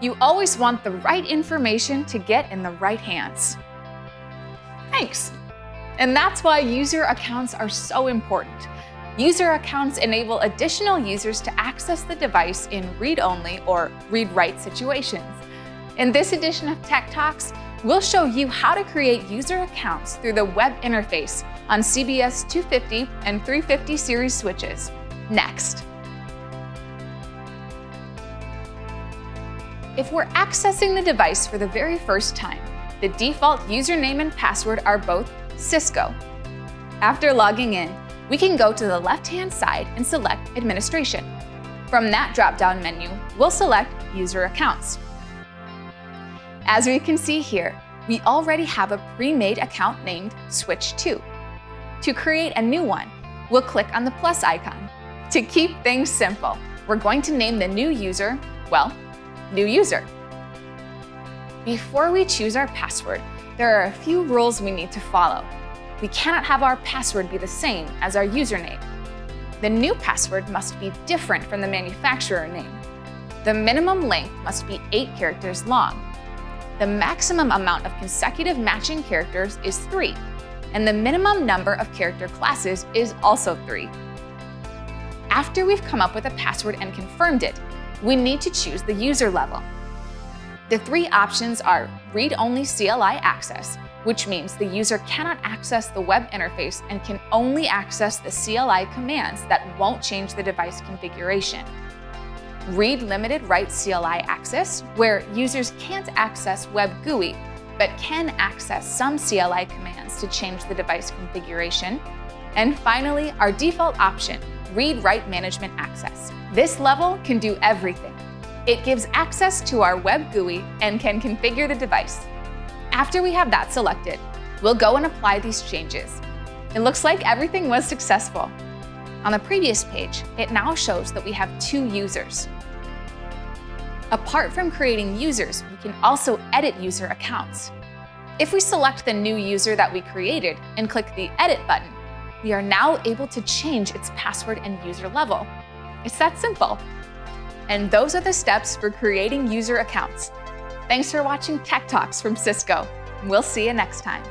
You always want the right information to get in the right hands. Thanks. And that's why user accounts are so important. User accounts enable additional users to access the device in read-only or read-write situations. In this edition of Tech Talks, we'll show you how to create user accounts through the web interface on CBS 250 and 350 series switches. Next. If we're accessing the device for the very first time, the default username and password are both Cisco. After logging in, we can go to the left-hand side and select Administration. From that drop-down menu, we'll select User Accounts. As we can see here, we already have a pre-made account named Switch 2. To create a new one, we'll click on the plus icon. To keep things simple, we're going to name the new user, New User. Before we choose our password, there are a few rules we need to follow. We cannot have our password be the same as our username. The new password must be different from the manufacturer name. The minimum length must be 8 characters long. The maximum amount of consecutive matching characters is 3, and the minimum number of character classes is also 3. After we've come up with a password and confirmed it, we need to choose the user level. The 3 options are read-only CLI access, which means the user cannot access the web interface and can only access the CLI commands that won't change the device configuration. Read limited write CLI access, where users can't access web GUI, but can access some CLI commands to change the device configuration. And finally, our default option, read-write management access. This level can do everything. It gives access to our web GUI and can configure the device. After we have that selected, we'll go and apply these changes. It looks like everything was successful. On the previous page, it now shows that we have 2 users. Apart from creating users, we can also edit user accounts. If we select the new user that we created and click the Edit button, we are now able to change its password and user level. It's that simple. And those are the steps for creating user accounts. Thanks for watching Tech Talks from Cisco. We'll see you next time.